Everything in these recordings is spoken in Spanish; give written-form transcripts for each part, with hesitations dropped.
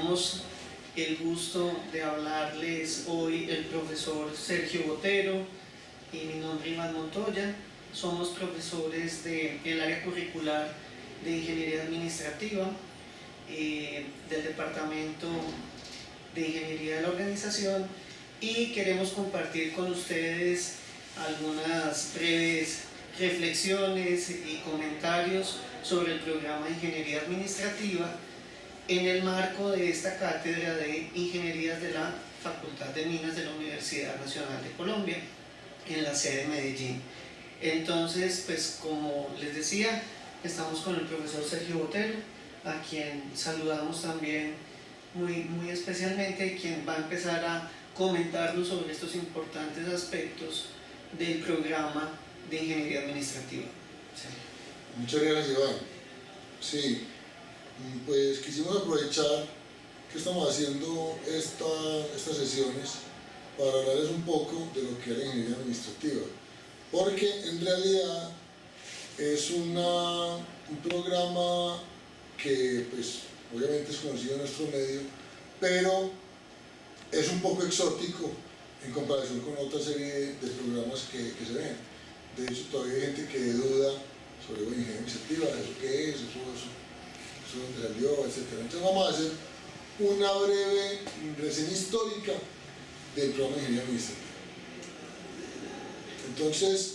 tenemos el gusto de hablarles hoy el profesor Sergio Botero y mi nombre Iván Montoya. Somos profesores del área curricular de Ingeniería Administrativa del Departamento de Ingeniería de la Organización y queremos compartir con ustedes algunas breves reflexiones y comentarios sobre el programa de Ingeniería Administrativa en el marco de esta cátedra de Ingenierías de la Facultad de Minas de la Universidad Nacional de Colombia, en la sede de Medellín. Entonces, pues como les decía, estamos con el profesor Sergio Botero, a quien saludamos también muy especialmente, y quien va a empezar a comentarnos sobre estos importantes aspectos del programa de Ingeniería Administrativa. Sí. Muchas gracias, Iván. Sí, pues quisimos aprovechar que estamos haciendo estas sesiones para hablarles un poco de lo que es la ingeniería administrativa, porque en realidad es un programa que pues obviamente es conocido en nuestro medio, pero es un poco exótico en comparación con otra serie de programas que se ven. De hecho, todavía hay gente que duda sobre la ingeniería administrativa, eso qué es, eso dónde salió, etc. Entonces vamos a hacer una breve reseña histórica del programa de ingeniería administrativa. Entonces,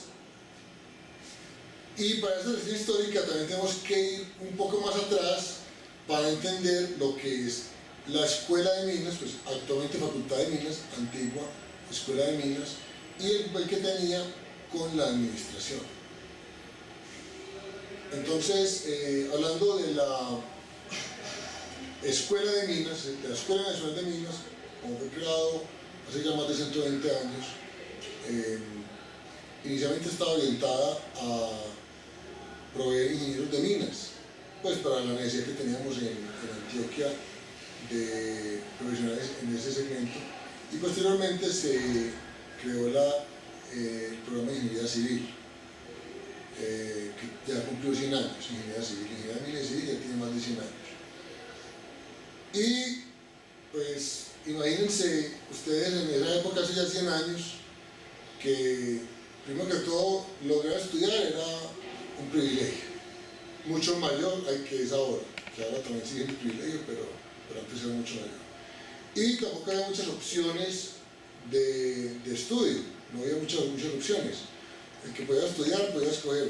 y para esta reseña histórica también tenemos que ir un poco más atrás para entender lo que es la Escuela de Minas, pues actualmente Facultad de Minas, antigua Escuela de Minas, y el papel que tenía con la administración. Entonces, hablando de la Escuela de Minas, de la Escuela Nacional de Minas, como fue creado hace ya más de 120 años, inicialmente estaba orientada a proveer ingenieros de minas, pues para la necesidad que teníamos en Antioquia de profesionales en ese segmento, y posteriormente se creó el programa de ingeniería civil, que ya cumplió 100 años. Ingeniería civil, ingeniería civil ya tiene más de 100 años. Y pues imagínense ustedes en esa época, hace ya 100 años, que primero que todo lograr estudiar era un privilegio, mucho mayor al que es ahora, que ahora también sigue el privilegio, pero antes era mucho mayor. Y tampoco había muchas opciones de estudio, no había muchas opciones. El que podía estudiar podía escoger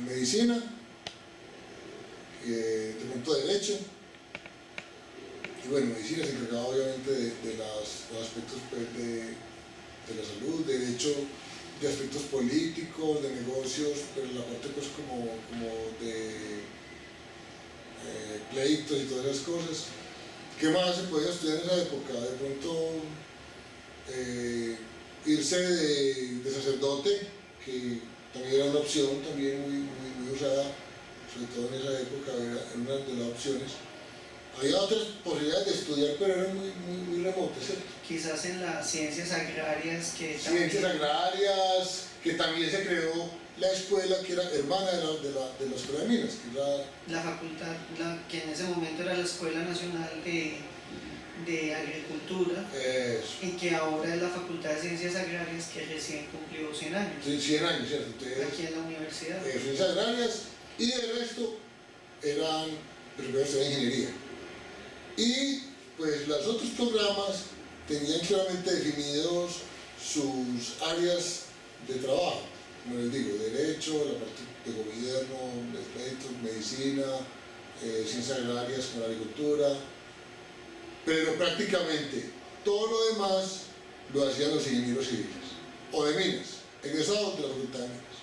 medicina, de pronto derecho, y bueno, medicina se encargaba obviamente de los aspectos pues, de la salud, derecho de aspectos políticos, de negocios, pero la parte pues como de pleitos y todas esas cosas. ¿Qué más se podía estudiar en esa época? De pronto irse de sacerdote, que también era una opción también muy usada, sobre todo en esa época, era una de las opciones. Había otras posibilidades de estudiar, pero eran muy remotas, ¿cierto? Quizás en las ciencias agrarias agrarias, que también se creó la escuela que era hermana de la Escuela de Minas, que era la facultad, que en ese momento era la Escuela Nacional de Agricultura. Eso. Y que ahora es la Facultad de Ciencias Agrarias, que recién cumplió 100 años. Sí, 100 años, ¿cierto? Entonces, aquí en la universidad. Ciencias agrarias, y el resto eran primeros de ingeniería. Y pues los otros programas tenían claramente definidos sus áreas de trabajo, como les digo, derecho, la parte de gobierno, defectos, medicina, ciencias agrarias con agricultura, pero prácticamente todo lo demás lo hacían los ingenieros civiles o de minas, egresados de la Facultad de Minas.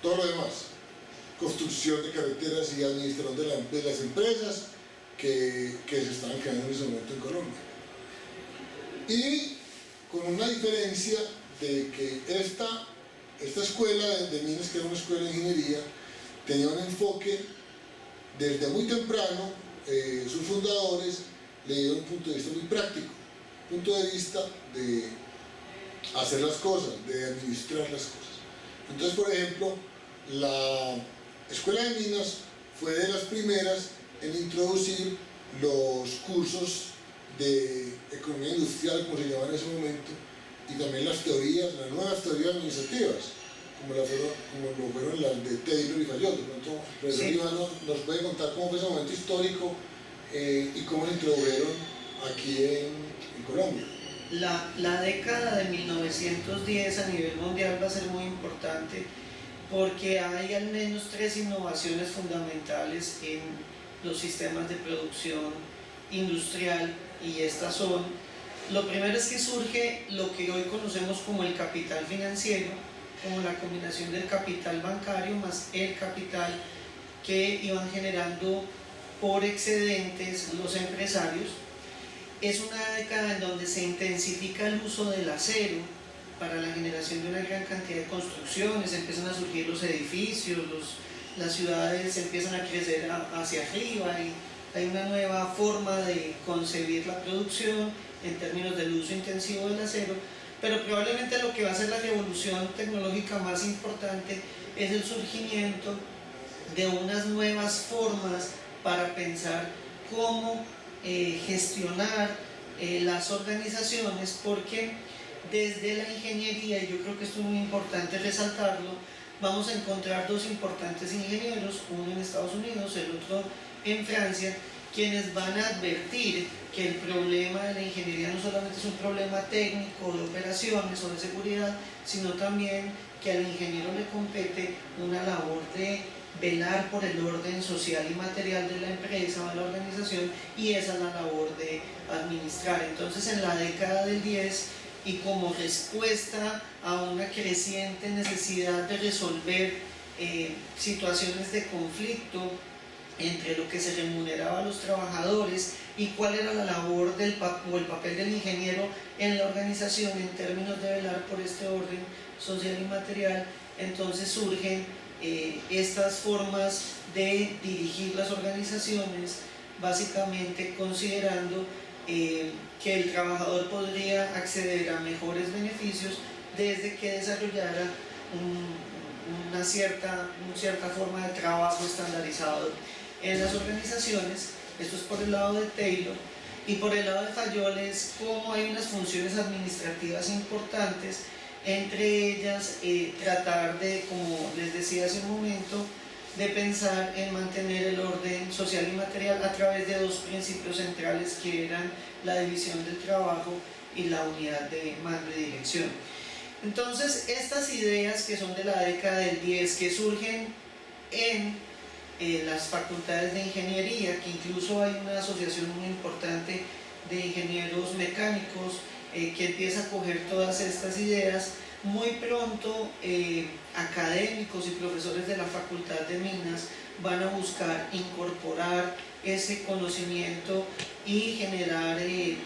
Todo lo demás, construcción de carreteras y administración de las empresas que se estaban creando en ese momento en Colombia. Y con una diferencia de que esta escuela de minas, que era una escuela de ingeniería, tenía un enfoque desde muy temprano. Sus fundadores le dieron un punto de vista muy práctico, punto de vista de hacer las cosas, de administrar las cosas. Entonces, por ejemplo, la Escuela de Minas fue de las primeras en introducir los cursos de economía industrial, como se llamaba en ese momento, y también las nuevas teorías administrativas, como lo fueron las de Taylor y Fayot. De pronto, el profesor Iván nos puede contar cómo fue ese momento histórico y cómo se introdujeron aquí en Colombia. La década de 1910 a nivel mundial va a ser muy importante porque hay al menos 3 innovaciones fundamentales en los sistemas de producción industrial, y estas son: lo primero es que surge lo que hoy conocemos como el capital financiero, como la combinación del capital bancario más el capital que iban generando por excedentes los empresarios. Es una década en donde se intensifica el uso del acero para la generación de una gran cantidad de construcciones, empiezan a surgir los edificios, las ciudades empiezan a crecer hacia arriba y hay una nueva forma de concebir la producción en términos del uso intensivo del acero, pero probablemente lo que va a ser la revolución tecnológica más importante es el surgimiento de unas nuevas formas para pensar cómo gestionar las organizaciones, porque desde la ingeniería, y yo creo que esto es muy importante resaltarlo, vamos a encontrar 2 importantes ingenieros, uno en Estados Unidos, el otro en Francia, quienes van a advertir que el problema de la ingeniería no solamente es un problema técnico de operaciones o de seguridad, sino también que al ingeniero le compete una labor de velar por el orden social y material de la empresa o de la organización, y esa es la labor de administrar. Entonces, en la década del 10, y como respuesta a una creciente necesidad de resolver situaciones de conflicto entre lo que se remuneraba a los trabajadores y cuál era la labor o el papel del ingeniero en la organización en términos de velar por este orden social y material, entonces surgen estas formas de dirigir las organizaciones, básicamente considerando que el trabajador podría acceder a mejores beneficios desde que desarrollara una cierta forma de trabajo estandarizado en las organizaciones. Esto es por el lado de Taylor. Y por el lado de Fayol es cómo hay unas funciones administrativas importantes, entre ellas tratar de, como les decía hace un momento, de pensar en mantener el orden social y material a través de 2 principios centrales, que eran la división del trabajo y la unidad de mando y dirección. Entonces, estas ideas que son de la década del 10, que surgen en las facultades de ingeniería, que incluso hay una asociación muy importante de ingenieros mecánicos que empieza a coger todas estas ideas, muy pronto académicos y profesores de la Facultad de Minas van a buscar incorporar ese conocimiento y generar en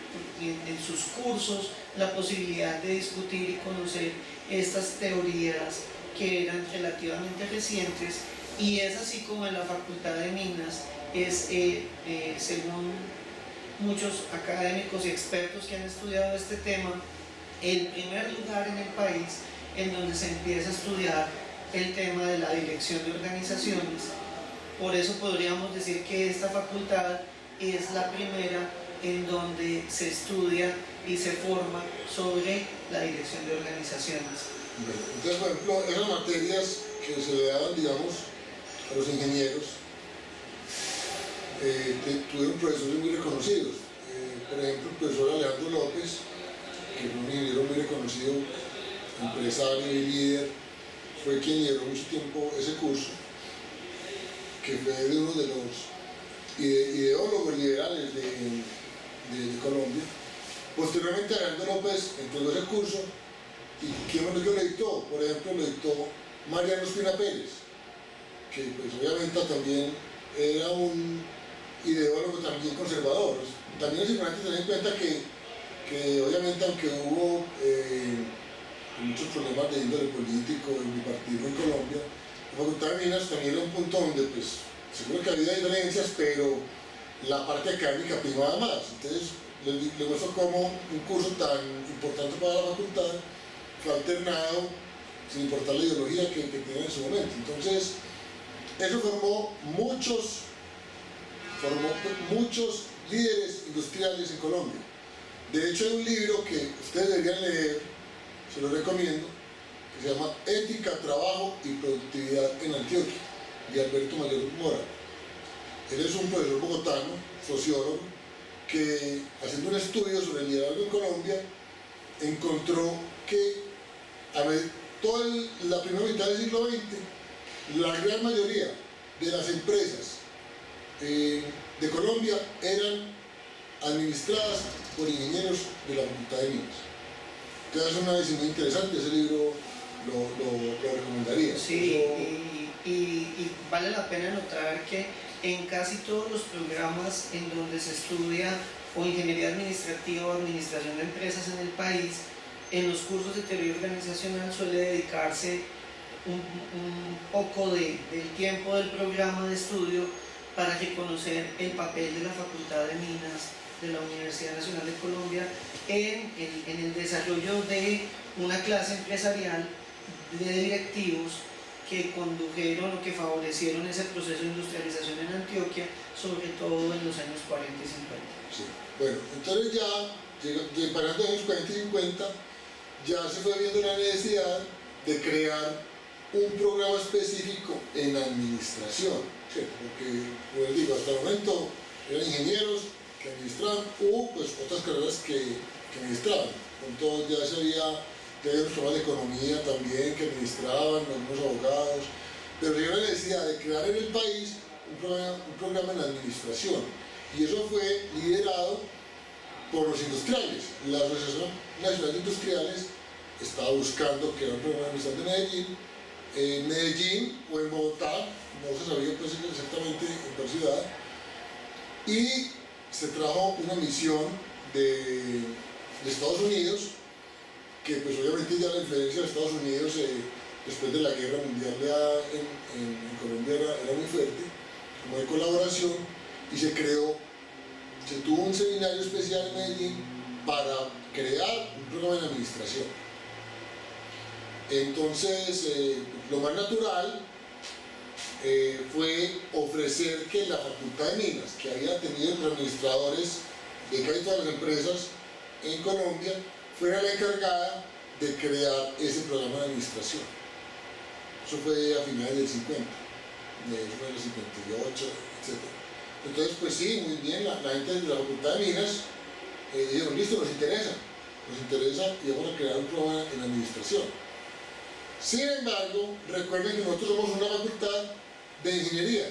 sus cursos la posibilidad de discutir y conocer estas teorías que eran relativamente recientes. Y es así como en la Facultad de Minas es, según muchos académicos y expertos que han estudiado este tema, el primer lugar en el país en donde se empieza a estudiar el tema de la dirección de organizaciones. Por eso podríamos decir que esta facultad es la primera en donde se estudia y se forma sobre la dirección de organizaciones. Entonces, por ejemplo, esas materias que se le daban, digamos, a los ingenieros, tuvieron profesores muy reconocidos. Por ejemplo, el profesor Alejandro López, que fue un ingeniero muy reconocido, empresario y líder, fue quien lideró mucho tiempo ese curso, que fue de uno de los ideólogos liberales de Colombia. Posteriormente, Alejandro López entregó ese curso, y ¿quién lo dictó? Por ejemplo, lo dictó Mariano Espina Pérez, que pues obviamente también era un ideólogo también conservador. También es importante tener en cuenta que obviamente, aunque hubo muchos problemas de índole político y bipartidismo en Colombia, la Facultad de Minas también era un punto donde pues seguro que había diferencias, pero la parte académica primaba más. Entonces les muestro cómo un curso tan importante para la facultad fue alternado sin importar la ideología que tenía en su momento. Entonces eso formó muchos líderes industriales en Colombia. De hecho, hay un libro que ustedes deberían leer, se lo recomiendo, que se llama Ética, Trabajo y Productividad en Antioquia, de Alberto Mayor Mora. Él es un profesor bogotano, sociólogo, que haciendo un estudio sobre el liderazgo en Colombia, encontró que toda la primera mitad del siglo XX, la gran mayoría de las empresas de Colombia eran administradas por ingenieros de la Facultad de Minas. Entonces es una visión muy interesante, ese libro lo recomendaría. Sí, y vale la pena notar que en casi todos los programas en donde se estudia o ingeniería administrativa o administración de empresas en el país, en los cursos de teoría organizacional suele dedicarse un poco del tiempo del programa de estudio para reconocer el papel de la Facultad de Minas de la Universidad Nacional de Colombia en el desarrollo de una clase empresarial de directivos que condujeron o que favorecieron ese proceso de industrialización en Antioquia, sobre todo en los años 40 y 50. Sí. Bueno, entonces ya para los años 40 y 50 ya se fue viendo la necesidad de crear un programa específico en administración, ¿cierto? Porque, como les digo, hasta el momento eran ingenieros que administraban o pues otras carreras que administraban. Entonces ya había unos programas de economía también que administraban, algunos abogados, pero había la necesidad de crear en el país un programa en administración, y eso fue liderado por los industriales. La Asociación Nacional de Industriales estaba buscando crear un programa de administración de Medellín, en Medellín o en Bogotá, no se sabía pues exactamente en cuál ciudad, y se trajo una misión de Estados Unidos, que pues obviamente ya la influencia de Estados Unidos después de la guerra mundial en Colombia era muy fuerte, como de colaboración, y se tuvo un seminario especial en Medellín para crear un programa en administración. Entonces, lo más natural fue ofrecer que la Facultad de Minas, que había tenido los administradores de casi todas las empresas en Colombia, fuera la encargada de crear ese programa de administración. Eso fue a finales del 50, de los 58, etc. Entonces, pues sí, muy bien, la gente de la Facultad de Minas dijeron, listo, nos interesa y vamos a crear un programa en administración. Sin embargo, recuerden que nosotros somos una facultad de ingeniería.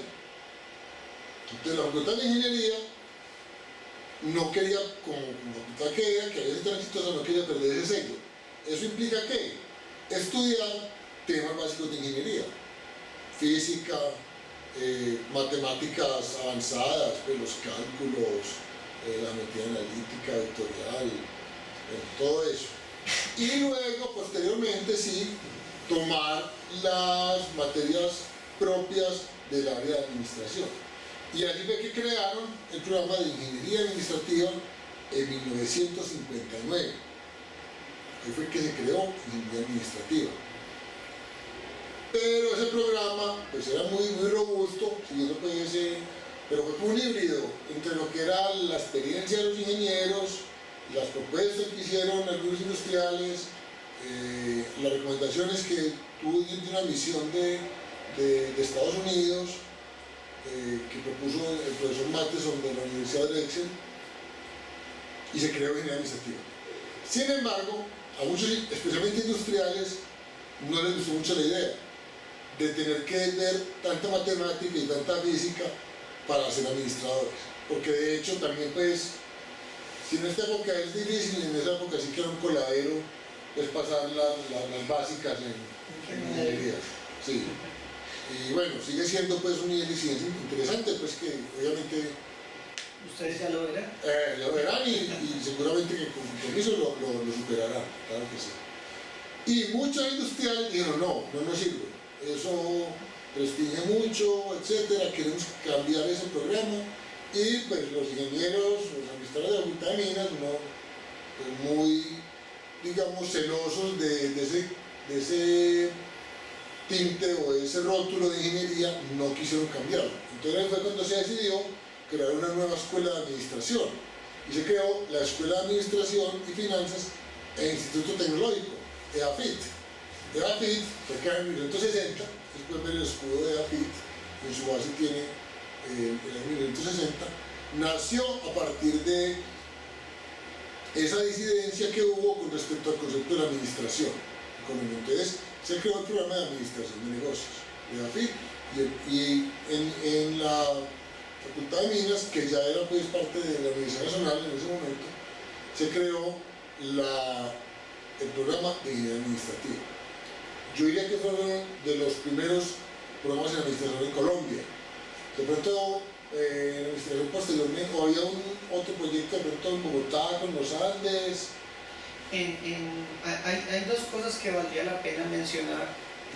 Entonces, la Facultad de Ingeniería no quería, como facultad que era, que había sido tan exitosa, no quería perder ese sello. ¿Eso implica qué? Estudiar temas básicos de ingeniería, física, matemáticas avanzadas, pues los cálculos, la geometría analítica, vectorial, todo eso. Y luego, posteriormente, sí, tomar las materias propias del área de administración. Y así fue que crearon el programa de Ingeniería Administrativa en 1959. Ahí fue que se creó Ingeniería Administrativa. Pero ese programa pues era muy robusto, siguiendo pues pero fue como un híbrido entre lo que era la experiencia de los ingenieros, las propuestas que hicieron algunos industriales, las recomendaciones que tuvo una misión de Estados Unidos, que propuso el profesor Matheson de la Universidad de Drexel, y se creó Ingeniería Administrativa. Sin embargo, a muchos, especialmente industriales, no les gustó mucho la idea de tener que ver tanta matemática y tanta física para ser administradores, porque de hecho también pues, si en esta época es difícil, en esa época sí que era un coladero pues pasar las básicas en ingeniería. Sí. Y bueno, sigue siendo pues un nivel de ciencia interesante, pues que obviamente ustedes ya lo verán. Lo verán y seguramente que con compromiso lo superarán, claro que sí. Y muchos industriales dijeron, no nos sirve, eso restringe mucho, etcétera, queremos cambiar ese programa. Y pues los ingenieros, los administradores de la Facultad de Minas, pues muy, digamos, celosos de ese tinte o ese rótulo de ingeniería, no quisieron cambiarlo. Entonces fue cuando se decidió crear una nueva escuela de administración y se creó la Escuela de Administración y Finanzas e Instituto Tecnológico, EAFIT. EAFIT fue creada en 1960, después ver el escudo de EAFIT, en su base tiene en 1960, nació a partir de esa disidencia que hubo con respecto al concepto de la administración económica. Entonces se creó el programa de administración de negocios de EAFIT y en la Facultad de Minas, que ya era pues parte de la Universidad Nacional en ese momento, se creó el programa de ingeniería administrativa. Yo diría que fueron de los primeros programas de administración en Colombia. De pronto, en la administración posteriormente, o había otro proyecto de pronto en Bogotá con los Andes. Hay dos cosas que valdría la pena mencionar.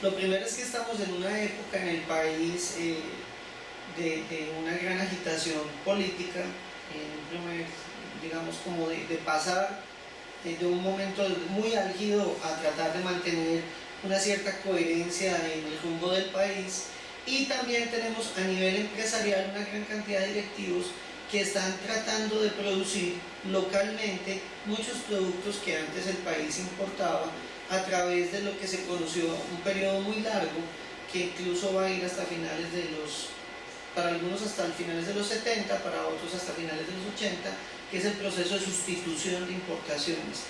Lo primero es que estamos en una época en el país de una gran agitación política, digamos como de pasar de un momento muy álgido a tratar de mantener una cierta coherencia en el rumbo del país, y también tenemos a nivel empresarial una gran cantidad de directivos que están tratando de producir localmente muchos productos que antes el país importaba a través de lo que se conoció un periodo muy largo, que incluso va a ir hasta finales de para algunos hasta finales de los 70, para otros hasta finales de los 80, que es el proceso de sustitución de importaciones.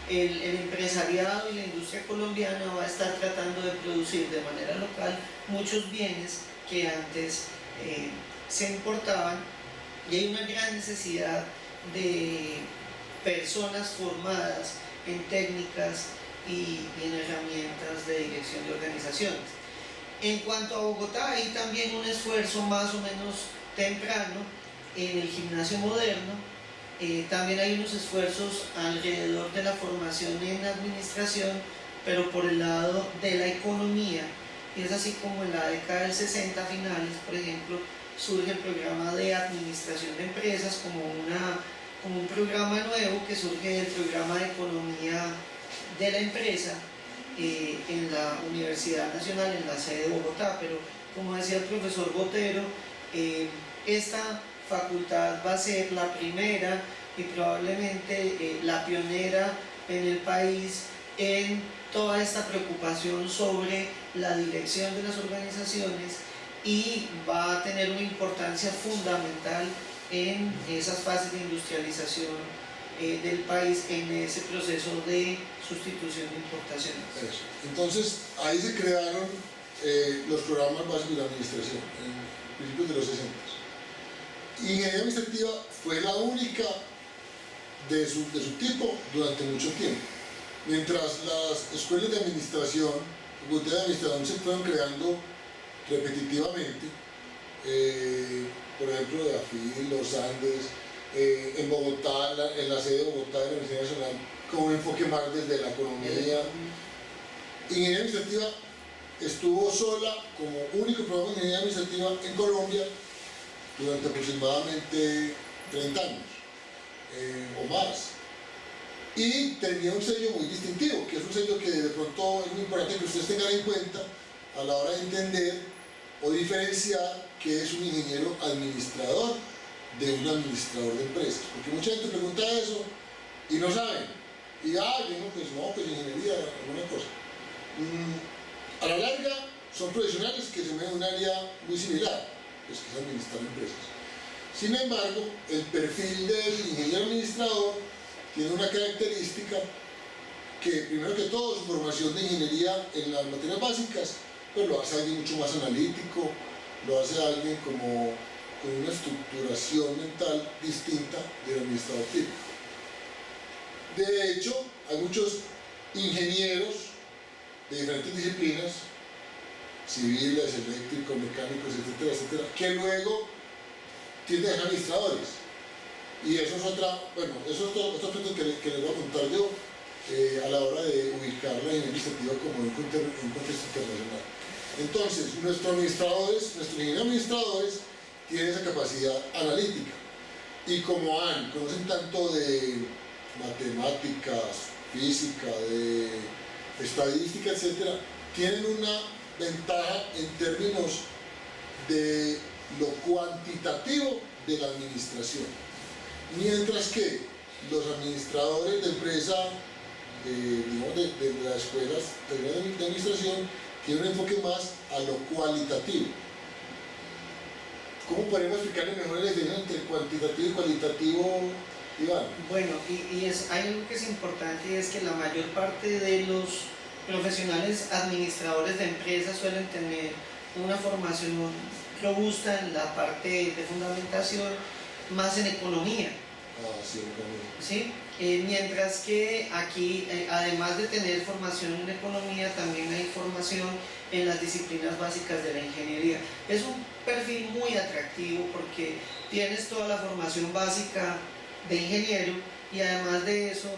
El empresariado y la industria colombiana va a estar tratando de producir de manera local muchos bienes que antes se importaban, y hay una gran necesidad de personas formadas en técnicas y en herramientas de dirección de organizaciones. En cuanto a Bogotá, hay también un esfuerzo más o menos temprano en el gimnasio moderno. También hay unos esfuerzos alrededor de la formación en administración, pero por el lado de la economía, y es así como en la década del 60 finales, por ejemplo, surge el programa de administración de empresas como un programa nuevo que surge del programa de economía de la empresa en la Universidad Nacional, en la sede de Bogotá. Pero como decía el profesor Botero, esta facultad va a ser la primera y probablemente la pionera en el país en toda esta preocupación sobre la dirección de las organizaciones, y va a tener una importancia fundamental en esas fases de industrialización del país, en ese proceso de sustitución de importaciones. Eso. Entonces ahí se crearon los programas básicos de administración en principios de los 60. Ingeniería administrativa fue la única de su tipo durante mucho tiempo. Mientras las escuelas de administración, facultades de administración se fueron creando repetitivamente, por ejemplo de AFID, los Andes, en Bogotá, en la sede de Bogotá de la Universidad Nacional, con un enfoque más desde la economía. Ingeniería administrativa estuvo sola como único programa de ingeniería administrativa en Colombia durante aproximadamente 30 años o más, y tenía un sello muy distintivo, que es un sello que de pronto es muy importante que ustedes tengan en cuenta a la hora de entender o diferenciar qué es un ingeniero administrador de un administrador de empresas, porque mucha gente pregunta eso y no saben, y yo no, pues ingeniería, alguna cosa. A la larga son profesionales que se mueven en un área muy similar, pues que es administrar empresas. Sin embargo, el perfil del ingeniero administrador tiene una característica que, primero que todo, su formación de ingeniería en las materias básicas, pues lo hace alguien mucho más analítico, lo hace alguien como con una estructuración mental distinta del administrador típico. De hecho, hay muchos ingenieros de diferentes disciplinas, civiles, eléctricos, mecánicos, etcétera, etcétera, que luego tienden a ser administradores. Y eso es otro aspecto que les voy a contar yo a la hora de ubicar la ingeniería administrativa como en un contexto internacional. Entonces, nuestros ingenieros administradores tienen esa capacidad analítica, y como conocen tanto de matemáticas, física, de estadística, etcétera, tienen una ventaja en términos de lo cuantitativo de la administración. Mientras que los administradores de empresa, digamos de las escuelas de administración, tienen un enfoque más a lo cualitativo. ¿Cómo podemos explicarle mejor la diferencia entre cuantitativo y cualitativo, Iván? Bueno, hay algo que es importante, y es que la mayor parte de los profesionales administradores de empresas suelen tener una formación robusta en la parte de fundamentación, más en economía. Sí, ¿Sí? Mientras que aquí, además de tener formación en economía, también hay formación en las disciplinas básicas de la ingeniería. Es un perfil muy atractivo porque tienes toda la formación básica de ingeniero y además de eso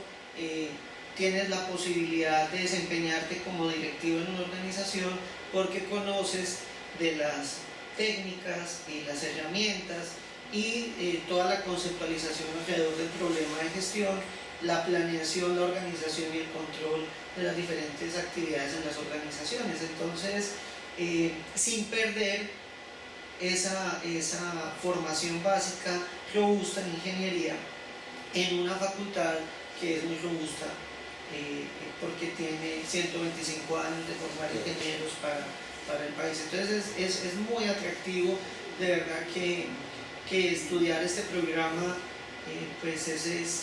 tienes la posibilidad de desempeñarte como directivo en una organización porque conoces de las técnicas y las herramientas y toda la conceptualización alrededor del problema de gestión, la planeación, la organización y el control de las diferentes actividades en las organizaciones. Entonces, sin perder esa formación básica robusta en ingeniería en una facultad que es muy robusta porque tiene 125 años de formar ingenieros para el país. Entonces es muy atractivo, de verdad que estudiar este programa pues es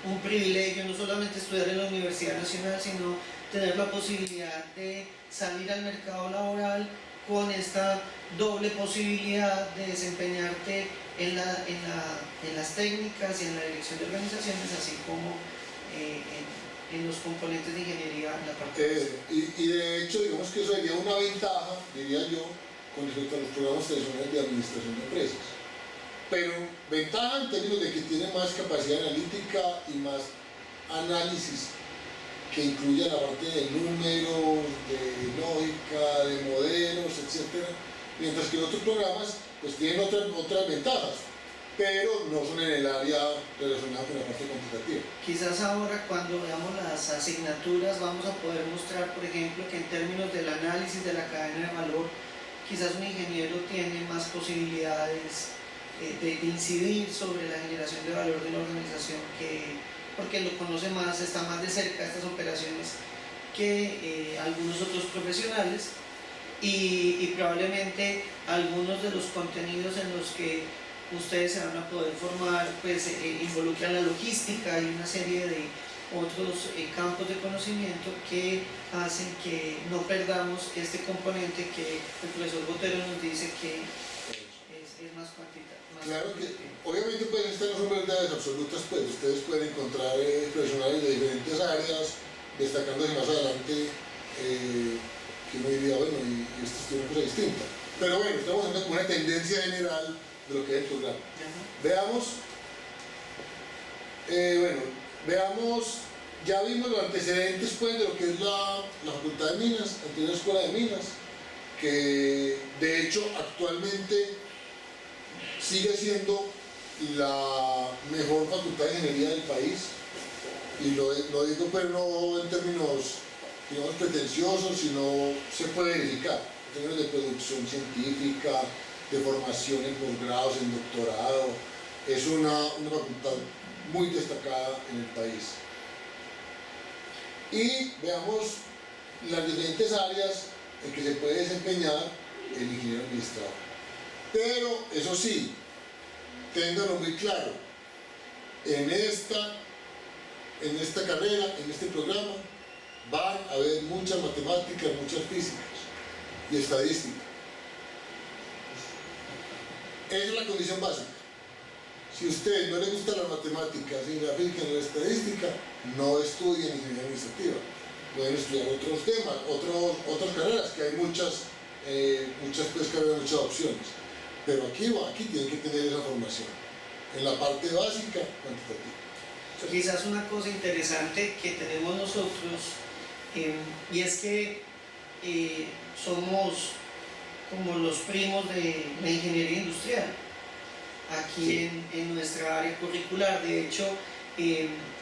un privilegio, no solamente estudiar en la Universidad Nacional, sino tener la posibilidad de salir al mercado laboral con esta doble posibilidad de desempeñarte en las técnicas y en la dirección de organizaciones, así como en los componentes de ingeniería en la parte y de hecho, digamos que eso sería una ventaja, diría yo, con respecto a los programas tradicionales de administración de empresas. Pero ventaja en términos de que tiene más capacidad analítica y más análisis que incluya la parte de números, de lógica, de modelos, etc. Mientras que otros programas pues tienen otras ventajas, pero no son en el área relacionada con la parte cuantitativa. Quizás ahora cuando veamos las asignaturas vamos a poder mostrar, por ejemplo, que en términos del análisis de la cadena de valor, quizás un ingeniero tiene más posibilidades de incidir sobre la generación de valor de la organización, porque lo conoce más, está más de cerca de estas operaciones que algunos otros profesionales y probablemente algunos de los contenidos en los que ustedes se van a poder formar pues involucran la logística y una serie de otros campos de conocimiento que hacen que no perdamos este componente que el profesor Botero nos dice que es más cuantitativo. Claro que, obviamente, pues estas no son verdades absolutas, pues ustedes pueden encontrar profesionales de diferentes áreas, destacándose más adelante, que uno diría, bueno, y esto es una cosa distinta. Pero bueno, estamos hablando como una tendencia general de lo que es el programa. Veamos, ya vimos los antecedentes pues de lo que es la Facultad de Minas, la anterior Escuela de Minas, que de hecho actualmente sigue siendo la mejor facultad de ingeniería del país, y lo digo pero no en términos, digamos, pretenciosos, sino se puede verificar en términos de producción científica, de formación en posgrados, en doctorado. Es una facultad muy destacada en el país. Y veamos las diferentes áreas en que se puede desempeñar el ingeniero administrador. Pero eso sí, ténganlo muy claro, en esta carrera, en este programa, van a haber muchas matemáticas, muchas físicas y estadística. Esa es la condición básica. Si a usted no le gustan las matemáticas, ni la física, ni la estadística, no estudien ingeniería administrativa. Pueden estudiar otros temas, otras carreras, que hay muchas carreras, muchas opciones. Pero aquí tienen que tener esa formación, en la parte básica cuantitativa. Quizás una cosa interesante que tenemos nosotros, y es que somos como los primos de la ingeniería industrial, aquí sí, en nuestra área curricular. De hecho,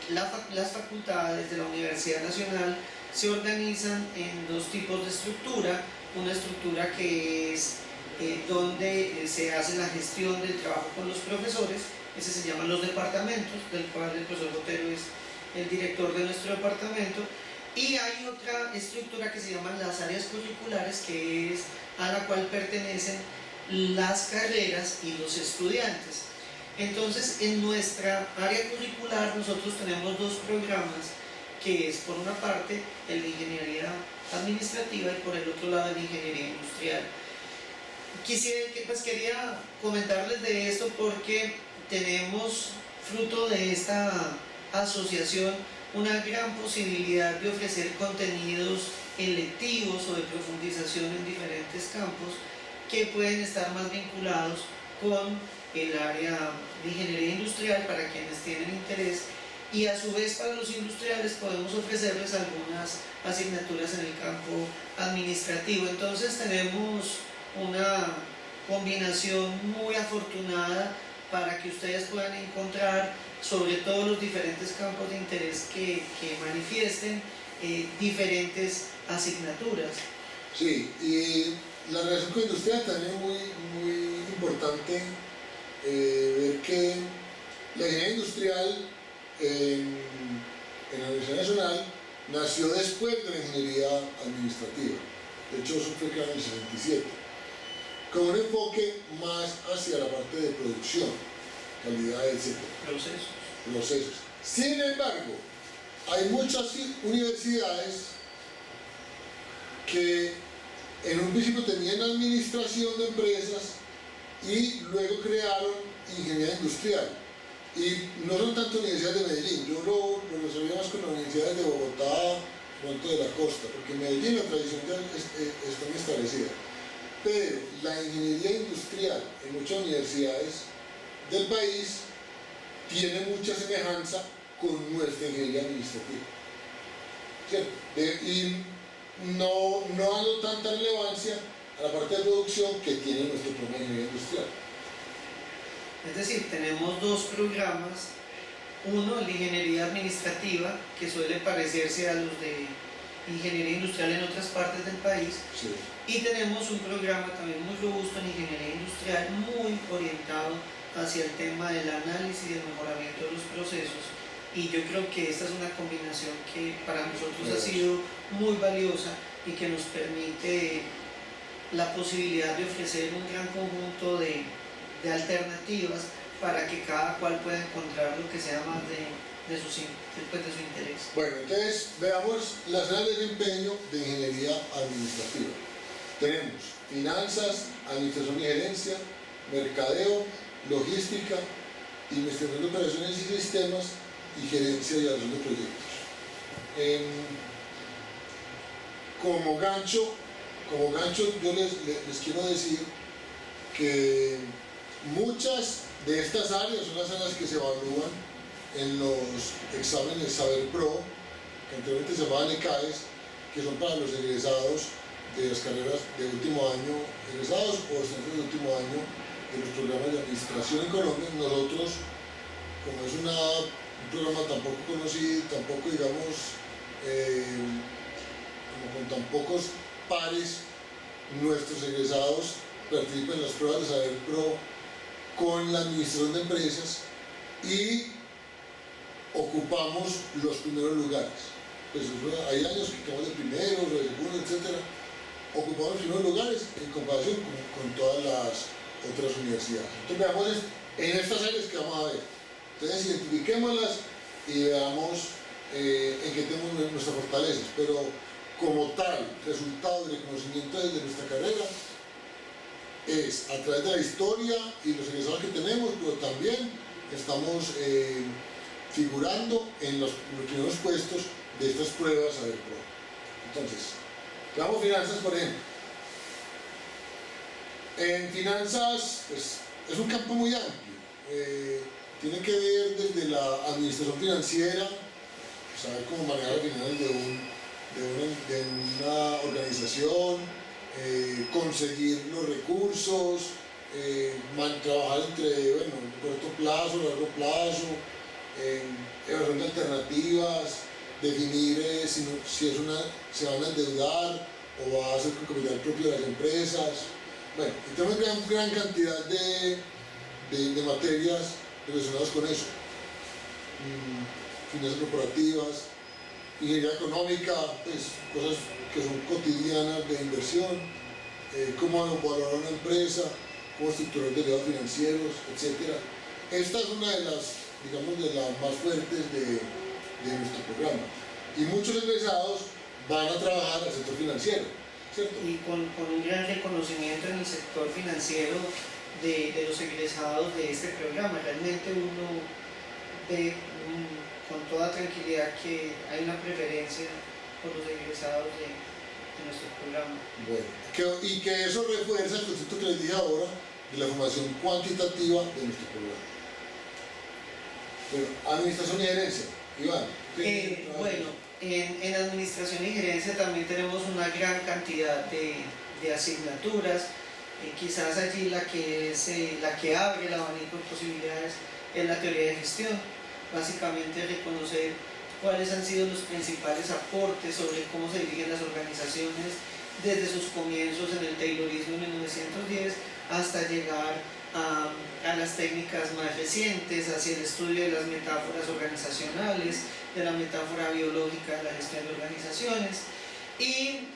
las facultades de la Universidad Nacional se organizan en dos tipos de estructura, una estructura que es donde se hace la gestión del trabajo con los profesores. Ese se llaman los departamentos, del cual el profesor Botero es el director de nuestro departamento. Y hay otra estructura que se llaman las áreas curriculares, que es a la cual pertenecen las carreras y los estudiantes. Entonces, en nuestra área curricular nosotros tenemos dos programas, que es por una parte el de ingeniería administrativa y por el otro lado el de ingeniería industrial. Quería comentarles de esto porque tenemos, fruto de esta asociación, una gran posibilidad de ofrecer contenidos electivos o de profundización en diferentes campos que pueden estar más vinculados con el área de ingeniería industrial para quienes tienen interés, y a su vez para los industriales podemos ofrecerles algunas asignaturas en el campo administrativo. Entonces tenemos una combinación muy afortunada para que ustedes puedan encontrar sobre todos los diferentes campos de interés que manifiesten diferentes asignaturas. Sí, y la relación con industria también es muy importante ver que la ingeniería industrial en la Universidad Nacional nació después de la ingeniería administrativa. De hecho, eso fue creado en el 67, con un enfoque más hacia la parte de producción, calidad, etc. Procesos. Sin embargo, hay muchas universidades que en un principio tenían administración de empresas y luego crearon ingeniería industrial. Y no son tanto universidades de Medellín, yo lo resolví más con las universidades de Bogotá, pronto de la costa, porque en Medellín la tradición ya está muy establecida. Pero la ingeniería industrial en muchas universidades del país tiene mucha semejanza con nuestra ingeniería administrativa, ¿cierto? Y no dando tanta relevancia a la parte de producción que tiene nuestro programa de ingeniería industrial. Es decir, tenemos dos programas, uno el de ingeniería administrativa, que suele parecerse a los de ingeniería industrial en otras partes del país, sí. Y tenemos un programa también muy robusto en ingeniería industrial, muy orientado hacia el tema del análisis y el mejoramiento de los procesos, y yo creo que esta es una combinación que para nosotros ha sido muy valiosa y que nos permite la posibilidad de ofrecer un gran conjunto de alternativas para que cada cual pueda encontrar lo que sea más de su interés. Bueno, entonces veamos las áreas de desempeño de ingeniería administrativa. Tenemos finanzas, administración y gerencia, mercadeo, logística, investigación de operaciones y sistemas y gerencia y evaluación de proyectos. Como gancho yo les quiero decir que muchas de estas áreas son las áreas que se evalúan en los exámenes Saber Pro, que anteriormente se llamaban ECAES, que son para los egresados de las carreras de último año, egresados o estudiantes de último año de los programas de administración en Colombia. Nosotros, como es un programa tan poco conocido, tampoco digamos, como con tan pocos pares, nuestros egresados participan en las pruebas de Saber Pro con la administración de empresas y ocupamos los primeros lugares. Pues hay años que quedamos de primeros, de segundos, etc. Ocupamos los primeros lugares en comparación con todas las otras universidades. Entonces veamos en estas áreas que vamos a ver. Entonces identifiquémoslas y veamos en qué tenemos nuestras fortalezas. Pero como tal, resultado del reconocimiento de nuestra carrera es a través de la historia y los egresados que tenemos, pero también estamos figurando en los primeros puestos de estas pruebas Saber Pro. Entonces, veamos finanzas, por ejemplo. En finanzas, pues, es un campo muy amplio. Tiene que ver desde la administración financiera, saber cómo manejar las finanzas de una organización, conseguir los recursos, trabajar entre corto plazo, largo plazo, evaluación de alternativas, definir si se van a endeudar o va a ser con capital propio de las empresas, Bueno, y tenemos gran cantidad de materias relacionadas con eso. Finanzas corporativas, ingeniería económica, pues, cosas que son cotidianas de inversión, cómo valorar una empresa, cómo estructurar derivados financieros, etc. Esta es una de las, digamos, de las más fuertes de nuestro programa. Y muchos egresados van a trabajar al sector financiero, ¿cierto? Y con un gran reconocimiento en el sector financiero de los egresados de este programa. Realmente uno ve con toda tranquilidad que hay una preferencia por los egresados de nuestro programa. Bueno, y que eso refuerza el concepto que les dije ahora de la formación cuantitativa de nuestro programa. Bueno, administración y gerencia, Iván. Bueno, en administración y gerencia también tenemos una gran cantidad de asignaturas. Quizás allí la que abre el abanico de posibilidades es la teoría de gestión. Básicamente reconocer cuáles han sido los principales aportes sobre cómo se dirigen las organizaciones desde sus comienzos en el Taylorismo en 1910 hasta llegar a las técnicas más recientes, hacia el estudio de las metáforas organizacionales, de la metáfora biológica de la gestión de organizaciones. Y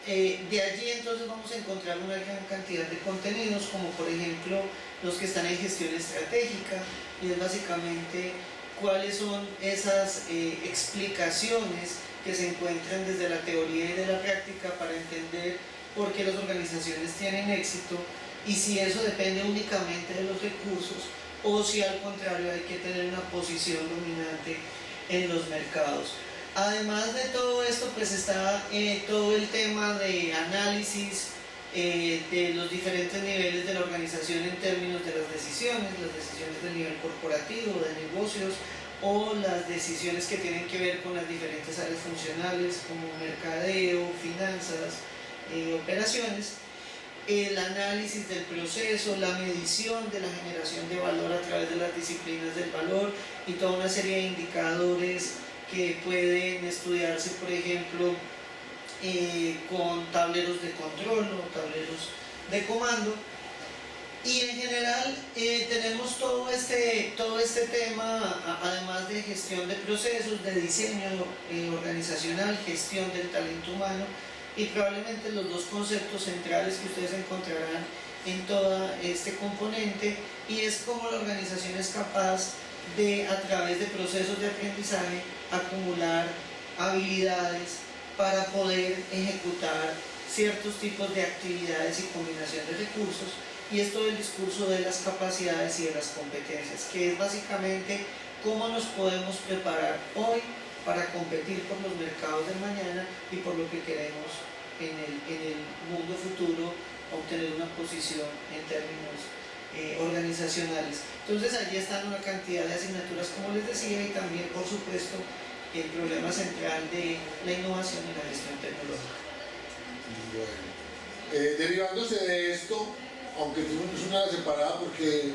de allí entonces vamos a encontrar una gran cantidad de contenidos, como por ejemplo los que están en gestión estratégica, y es básicamente cuáles son esas explicaciones que se encuentran desde la teoría y de la práctica para entender por qué las organizaciones tienen éxito y si eso depende únicamente de los recursos o si al contrario hay que tener una posición dominante en los mercados. Además de todo esto, pues está todo el tema de análisis de los diferentes niveles de la organización en términos de las decisiones del nivel corporativo, de negocios, o las decisiones que tienen que ver con las diferentes áreas funcionales como mercadeo, finanzas, operaciones, el análisis del proceso, la medición de la generación de valor a través de las disciplinas del valor y toda una serie de indicadores que pueden estudiarse, por ejemplo, con tableros de control o tableros de comando. Y en general tenemos todo este tema, además de gestión de procesos, de diseño organizacional, gestión del talento humano, y probablemente los dos conceptos centrales que ustedes encontrarán en todo este componente, y es cómo la organización es capaz de, a través de procesos de aprendizaje, acumular habilidades para poder ejecutar ciertos tipos de actividades y combinación de recursos. Y es todo el discurso de las capacidades y de las competencias, que es básicamente cómo nos podemos preparar hoy para competir por los mercados del mañana y por lo que queremos en el mundo futuro, obtener una posición en términos organizacionales. Entonces allí están una cantidad de asignaturas, como les decía, y también, por supuesto, el problema central de la innovación y la gestión tecnológica. Bueno, derivándose de esto, aunque es una separada porque,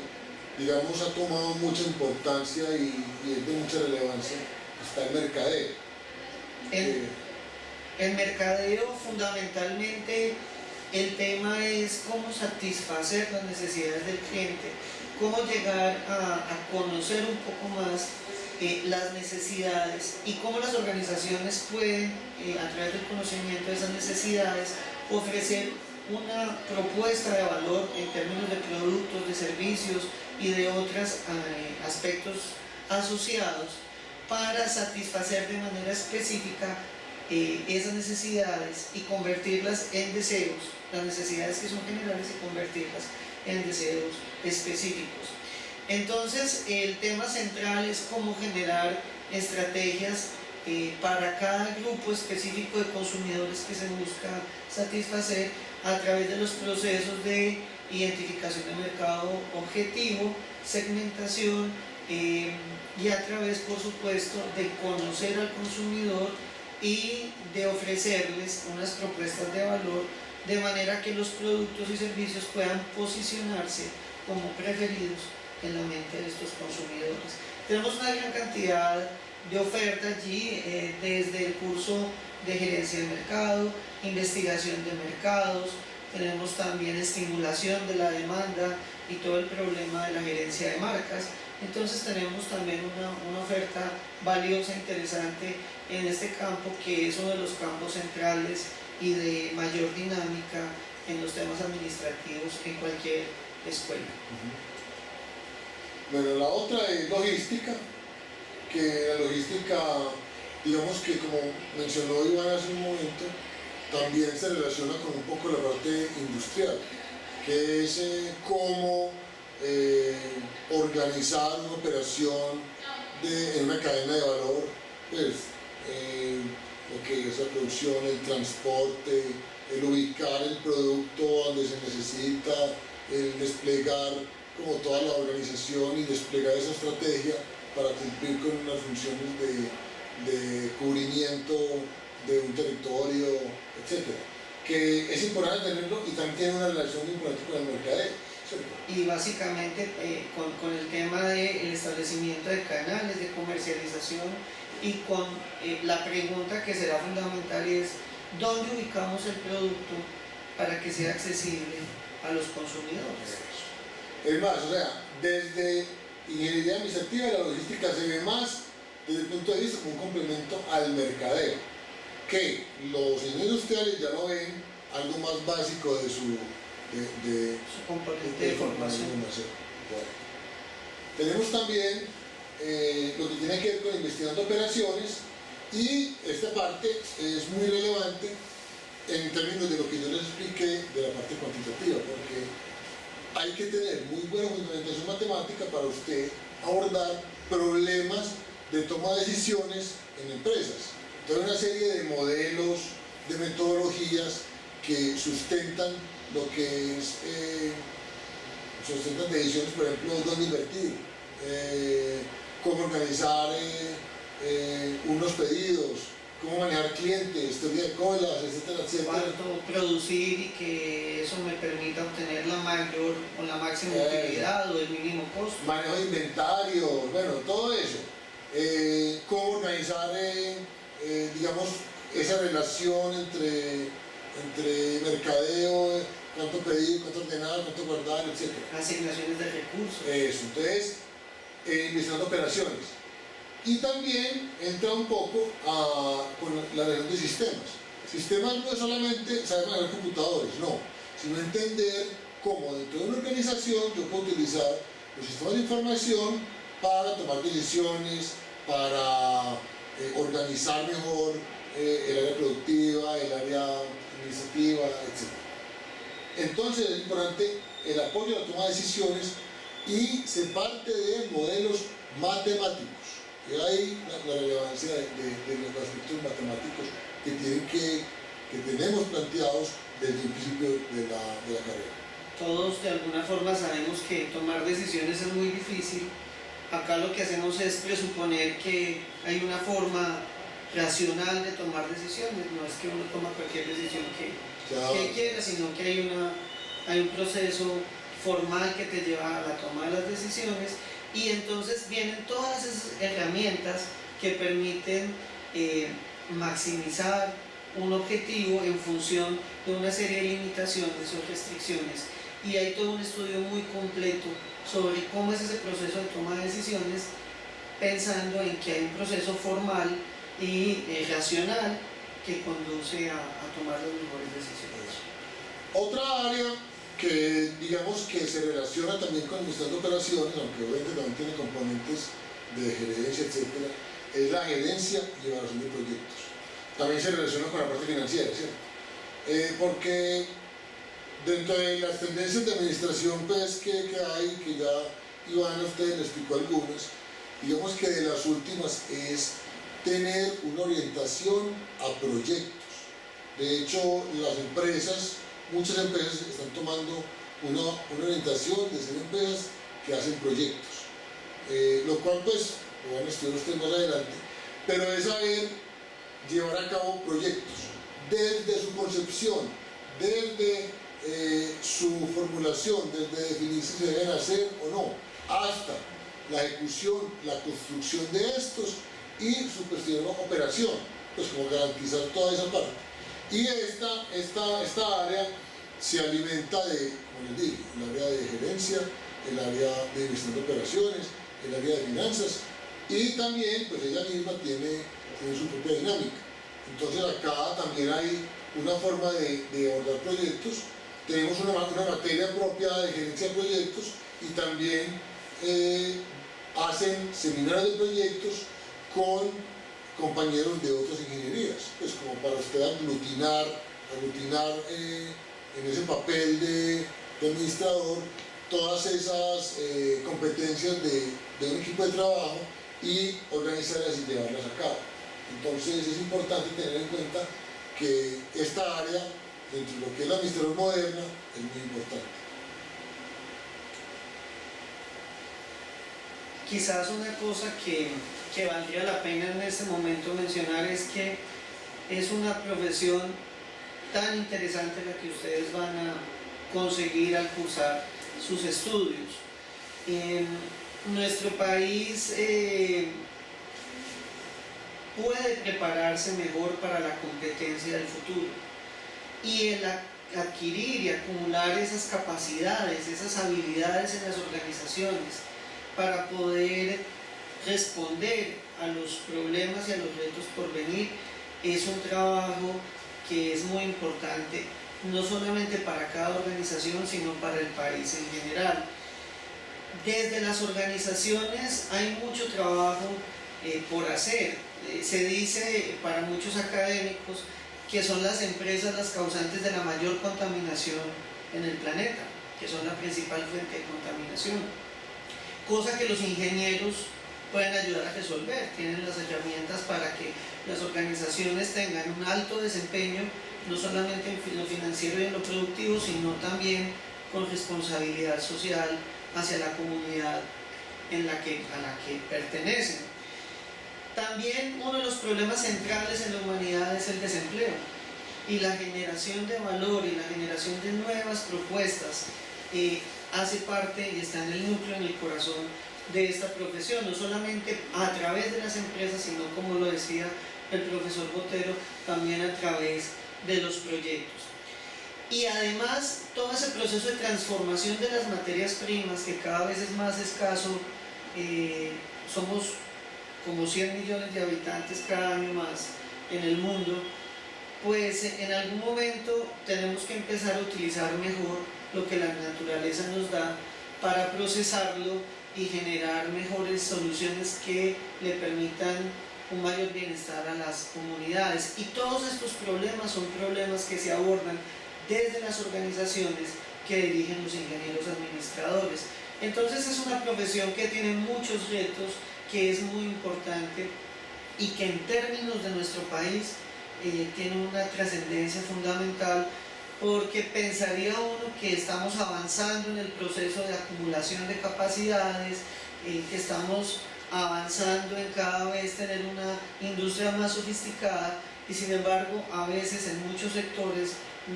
digamos, ha tomado mucha importancia y es de mucha relevancia, está el mercadeo. El mercadeo, fundamentalmente, el tema es cómo satisfacer las necesidades del cliente, cómo llegar a conocer un poco más las necesidades y cómo las organizaciones pueden, a través del conocimiento de esas necesidades, ofrecer una propuesta de valor en términos de productos, de servicios y de otros aspectos asociados para satisfacer de manera específica esas necesidades y convertirlas en deseos, las necesidades que son generales, y convertirlas en deseos específicos. Entonces, el tema central es cómo generar estrategias para cada grupo específico de consumidores que se busca satisfacer a través de los procesos de identificación de mercado objetivo, segmentación y a través, por supuesto, de conocer al consumidor y de ofrecerles unas propuestas de valor de manera que los productos y servicios puedan posicionarse como preferidos en la mente de estos consumidores. Tenemos una gran cantidad de oferta allí, desde el curso de gerencia de mercado, investigación de mercados, tenemos también estimulación de la demanda y todo el problema de la gerencia de marcas. Entonces tenemos también una oferta valiosa, interesante en este campo, que es uno de los campos centrales y de mayor dinámica en los temas administrativos en cualquier escuela. Bueno, la otra es logística, que la logística, digamos que como mencionó Iván hace un momento, también se relaciona con un poco la parte industrial, que es cómo organizar una operación en una cadena de valor, pues, lo que es la producción, el transporte, el ubicar el producto donde se necesita, el desplegar como toda la organización y desplegar esa estrategia para cumplir con unas funciones de cubrimiento de un territorio, etc. Que es importante tenerlo y también tiene una relación muy importante con el mercadeo, ¿cierto? Y básicamente con el tema del establecimiento de canales de comercialización y con la pregunta que será fundamental es ¿dónde ubicamos el producto para que sea accesible a los consumidores? Es más, o sea, desde ingeniería administrativa la logística se ve más desde el punto de vista como un complemento al mercadeo, que los industriales ya lo ven algo más básico de su componente de formación. Bueno. Tenemos también lo que tiene que ver con investigando operaciones, y esta parte es muy relevante en términos de lo que yo les expliqué de la parte cuantitativa, porque hay que tener muy buena fundamentación matemática para usted abordar problemas de toma de decisiones en empresas. Entonces, una serie de modelos, de metodologías que sustentan lo que es, sustentan decisiones, por ejemplo, dónde invertir, cómo organizar unos pedidos, cómo manejar clientes, teoría de colas, etcétera, etcétera. Cuánto producir y que eso me permita obtener la mayor o la máxima utilidad o el mínimo costo. Manejo de inventario, bueno, todo eso. Cómo organizar, digamos, esa relación entre mercadeo, cuánto pedir, cuánto ordenar, cuánto guardar, etcétera. Asignaciones de recursos. Eso, entonces, investigando operaciones. Y también entra un poco con la relación de sistemas. Sistemas no es solamente saber manejar computadores, no, sino entender cómo dentro de una organización yo puedo utilizar los sistemas de información para tomar decisiones, para organizar mejor el área productiva, el área administrativa, etc. Entonces es importante el apoyo a la toma de decisiones y se parte de modelos matemáticos. Y ahí la relevancia de los aspectos matemáticos que tenemos planteados desde el principio de la carrera. Todos de alguna forma sabemos que tomar decisiones es muy difícil. Acá lo que hacemos es presuponer que hay una forma racional de tomar decisiones, no es que uno toma cualquier decisión que quiera, sino que hay un proceso formal que te lleva a la toma de las decisiones, y entonces vienen todas esas herramientas que permiten maximizar un objetivo en función de una serie de limitaciones o restricciones, y hay todo un estudio muy completo sobre cómo es ese proceso de toma de decisiones, pensando en que hay un proceso formal y racional que conduce a tomar las mejores decisiones. Otra área que digamos que se relaciona también con administración de operaciones, aunque obviamente también tiene componentes de gerencia, etcétera, es la gerencia y evaluación de proyectos. También se relaciona con la parte financiera, ¿cierto? Porque dentro de las tendencias de administración pues, que hay, que ya Iván a ustedes les explicó algunas, digamos que de las últimas es tener una orientación a proyectos. De hecho, las empresas, muchas empresas están tomando una orientación de ser empresas que hacen proyectos, lo cual pues lo van a estudiar ustedes más adelante, pero es saber llevar a cabo proyectos desde su concepción, desde su formulación, desde definir si se deben hacer o no, hasta la ejecución, la construcción de estos y su posterior operación, pues como garantizar toda esa parte. Y esta área se alimenta de, como les digo, el área de gerencia, el área de gestión de operaciones, el área de finanzas, y también pues ella misma tiene su propia dinámica. Entonces acá también hay una forma de abordar proyectos. Tenemos una materia propia de gerencia de proyectos y también hacen seminarios de proyectos con compañeros de otras ingenierías, pues como para usted aglutinar en ese papel de administrador todas esas competencias de un equipo de trabajo y organizarlas y llevarlas a cabo. Entonces es importante tener en cuenta que esta área, dentro de lo que es la administración moderna, es muy importante. Quizás una cosa que valdría la pena en este momento mencionar es que es una profesión tan interesante la que ustedes van a conseguir al cursar sus estudios. En nuestro país puede prepararse mejor para la competencia del futuro, y el adquirir y acumular esas capacidades, esas habilidades en las organizaciones para poder responder a los problemas y a los retos por venir es un trabajo que es muy importante, no solamente para cada organización, sino para el país en general. Desde las organizaciones hay mucho trabajo por hacer. Se dice para muchos académicos que son las empresas las causantes de la mayor contaminación en el planeta, que son la principal fuente de contaminación, cosa que los ingenieros pueden ayudar a resolver. Tienen las herramientas para que las organizaciones tengan un alto desempeño, no solamente en lo financiero y en lo productivo, sino también con responsabilidad social hacia la comunidad a la que pertenecen. También uno de los problemas centrales en la humanidad es el desempleo, y la generación de valor y la generación de nuevas propuestas hace parte y está en el núcleo, en el corazón de esta profesión, no solamente a través de las empresas, sino, como lo decía el profesor Botero, también a través de los proyectos. Y además todo ese proceso de transformación de las materias primas, que cada vez es más escaso, somos como 100 millones de habitantes cada año más en el mundo, pues en algún momento tenemos que empezar a utilizar mejor lo que la naturaleza nos da para procesarlo y generar mejores soluciones que le permitan un mayor bienestar a las comunidades. Y todos estos problemas son problemas que se abordan desde las organizaciones que dirigen los ingenieros administradores. Entonces es una profesión que tiene muchos retos, que es muy importante y que en términos de nuestro país tiene una trascendencia fundamental, porque pensaría uno que estamos avanzando en el proceso de acumulación de capacidades, que estamos avanzando en cada vez tener una industria más sofisticada, y sin embargo a veces en muchos sectores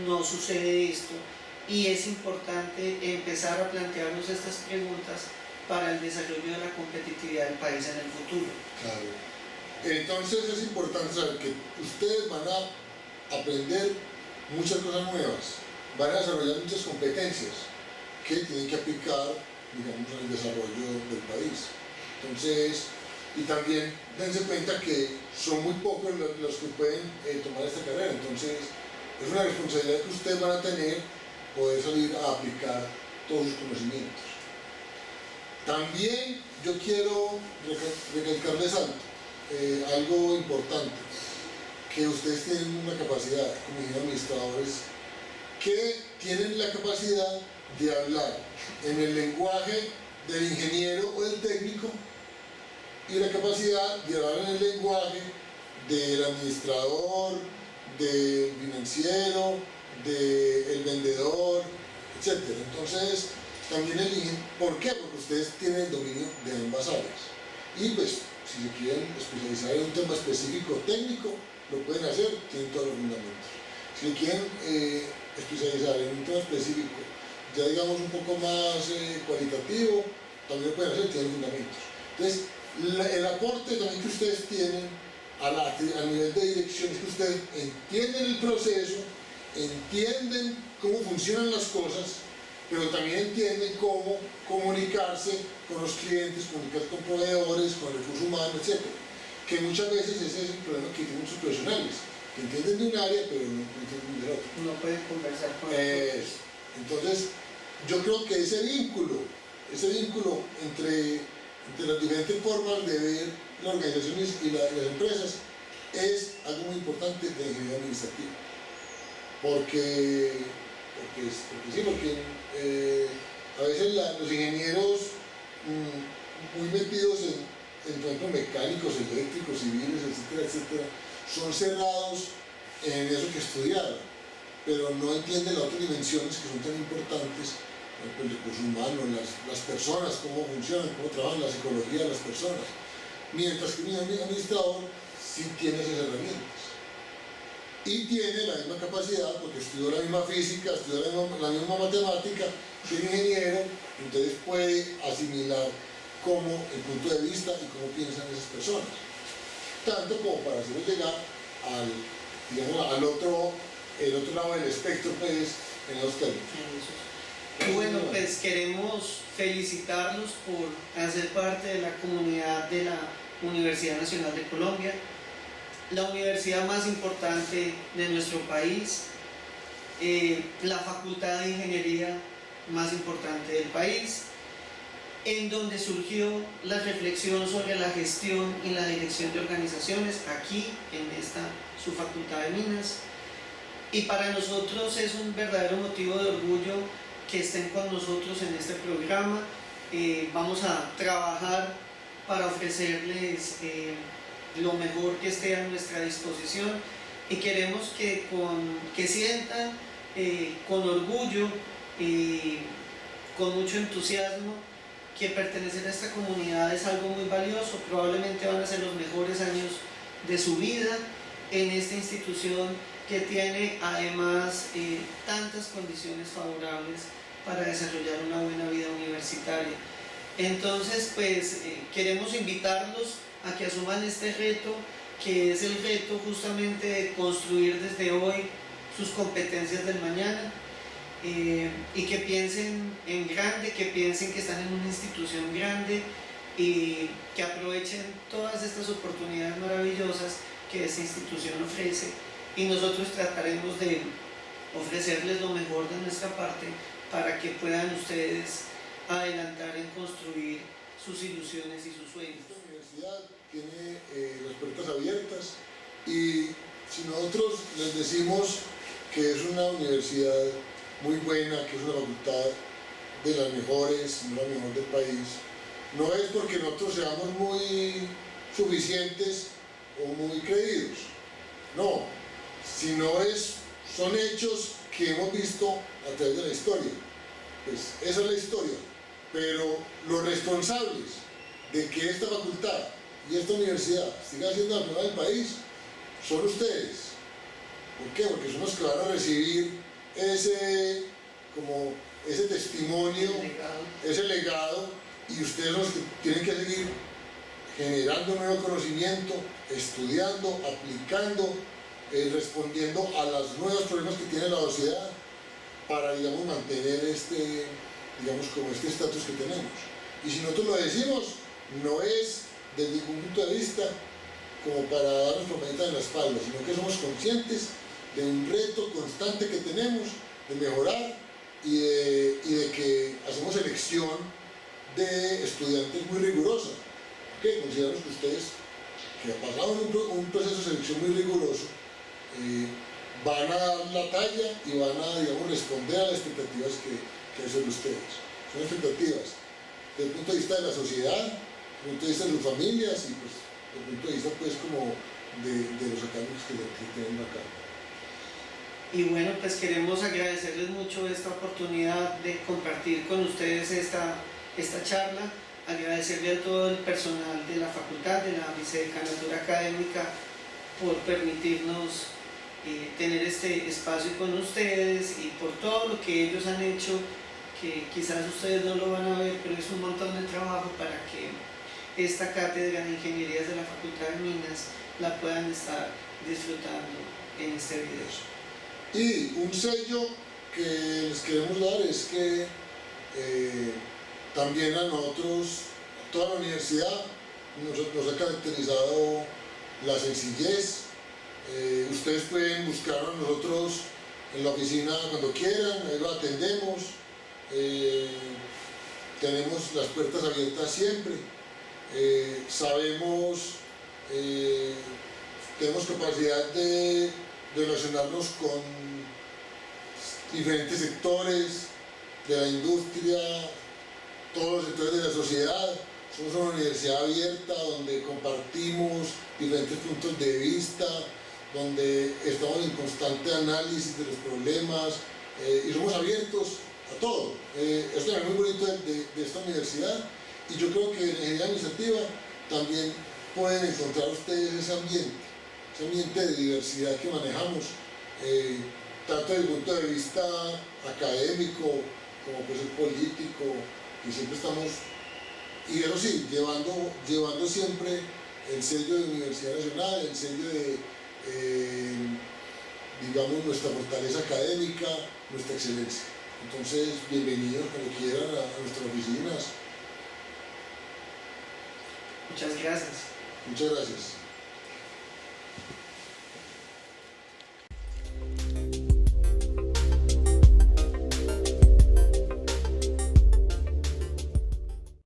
no sucede esto, y es importante empezar a plantearnos estas preguntas para el desarrollo de la competitividad del país en el futuro. Claro. Entonces es importante saber que ustedes van a aprender muchas cosas nuevas, van a desarrollar muchas competencias que tienen que aplicar, digamos, al desarrollo del país. Entonces, y también dense cuenta que son muy pocos los que pueden tomar esta carrera. Entonces es una responsabilidad que ustedes van a tener, poder salir a aplicar todos sus conocimientos. También yo quiero recalcarles algo importante, que ustedes tienen una capacidad como ingenieros administradores, que tienen la capacidad de hablar en el lenguaje del ingeniero o del técnico, y la capacidad de hablar en el lenguaje del administrador, del financiero, del vendedor, etc. Entonces, también eligen, ¿por qué? Porque ustedes tienen el dominio de ambas áreas. Y pues, si se quieren especializar en un tema específico técnico, lo pueden hacer, tienen todos los fundamentos. Si quieren especializar en un tema específico, ya digamos un poco más cualitativo, también lo pueden hacer, tienen fundamentos. Entonces, el aporte también que ustedes tienen al nivel de dirección es que ustedes entienden el proceso entienden cómo funcionan las cosas, pero también entienden cómo comunicarse con los clientes, comunicarse con proveedores, con el recurso humano, etc. Que muchas veces ese es el problema que tienen muchos profesionales, que entienden de un área, pero no entienden del otro. No pueden conversar con ellos. Entonces, yo creo que ese vínculo entre las diferentes formas de ver las organizaciones y las empresas es algo muy importante de la ingeniería administrativa. Porque a veces los ingenieros muy metidos en, por ejemplo, mecánicos, eléctricos, civiles, etcétera, son cerrados en eso que estudiaron, pero no entienden las otras dimensiones que son tan importantes, el recurso humano, las personas, cómo funcionan, cómo trabajan, la psicología de las personas. Mientras que un administrador sí tiene esas herramientas y tiene la misma capacidad, porque estudió la misma física, estudió la misma matemática que el ingeniero, entonces puede asimilar cómo el punto de vista y cómo piensan esas personas, tanto como para hacerles llegar al otro lado del espectro, pues, en los términos. Bueno, pues queremos felicitarlos por hacer parte de la comunidad de la Universidad Nacional de Colombia, la universidad más importante de nuestro país, la facultad de ingeniería más importante del país, en donde surgió la reflexión sobre la gestión y la dirección de organizaciones, aquí en esta su facultad de Minas. Y para nosotros es un verdadero motivo de orgullo que estén con nosotros en este programa. Vamos a trabajar para ofrecerles lo mejor que esté a nuestra disposición y queremos que sientan con orgullo y con mucho entusiasmo que pertenecer a esta comunidad es algo muy valioso. Probablemente van a ser los mejores años de su vida en esta institución que tiene además tantas condiciones favorables para desarrollar una buena vida universitaria. Entonces, pues queremos invitarlos a que asuman este reto, que es el reto justamente de construir desde hoy sus competencias del mañana, y que piensen en grande, que piensen que están en una institución grande y que aprovechen todas estas oportunidades maravillosas que esta institución ofrece, y nosotros trataremos de ofrecerles lo mejor de nuestra parte para que puedan ustedes adelantar en construir sus ilusiones y sus sueños. Esta universidad tiene las puertas abiertas, y si nosotros les decimos que es una universidad muy buena, que es una facultad de las mejores, no la mejor del país, no es porque nosotros seamos muy suficientes o muy creídos, no, sino son hechos que hemos visto a través de la historia. Pues esa es la historia, pero los responsables de que esta facultad y esta universidad siga siendo la mejor del país son ustedes. ¿Por qué? Porque son los que van a recibir ese testimonio, ese legado, y ustedes son los que tienen que seguir generando nuevo conocimiento, estudiando, aplicando, respondiendo a los nuevos problemas que tiene la sociedad para, digamos, mantener este estatus que tenemos. Y si nosotros lo decimos, no es desde ningún punto de vista como para darnos palmaditas en la espalda, sino que somos conscientes de un reto constante que tenemos de mejorar y de que hacemos selección de estudiantes muy rigurosa. ¿Okay? Consideramos que ustedes, que han pasado un proceso de selección muy riguroso, van a dar la talla y van a, digamos, responder a las expectativas que hay sobre ustedes. Son expectativas desde el punto de vista de la sociedad, desde el punto de vista de sus familias y pues, desde el punto de vista pues, como de los académicos que tienen acá. Y bueno, pues queremos agradecerles mucho esta oportunidad de compartir con ustedes esta charla, agradecerle a todo el personal de la facultad, de la vicedecanatura académica, por permitirnos tener este espacio con ustedes y por todo lo que ellos han hecho, que quizás ustedes no lo van a ver, pero es un montón de trabajo para que esta cátedra de ingenierías de la Facultad de Minas la puedan estar disfrutando en este video. Y un sello que les queremos dar es que también a nosotros, toda la universidad, nos ha caracterizado la sencillez. Ustedes pueden buscar a nosotros en la oficina cuando quieran, ahí lo atendemos. Tenemos las puertas abiertas siempre. Tenemos capacidad de relacionarnos con diferentes sectores de la industria, todos los sectores de la sociedad. Somos una universidad abierta donde compartimos diferentes puntos de vista, donde estamos en constante análisis de los problemas y somos abiertos a todo. Esto es muy bonito de esta universidad, y yo creo que en la ingeniería administrativa también pueden encontrar ustedes ese ambiente de diversidad que manejamos, tanto desde el punto de vista académico como pues el político, y siempre estamos, y eso sí, llevando siempre el sello de Universidad Nacional, el sello de digamos, nuestra fortaleza académica, nuestra excelencia. Entonces, bienvenidos cuando quieran a nuestras oficinas. Muchas gracias. Muchas gracias.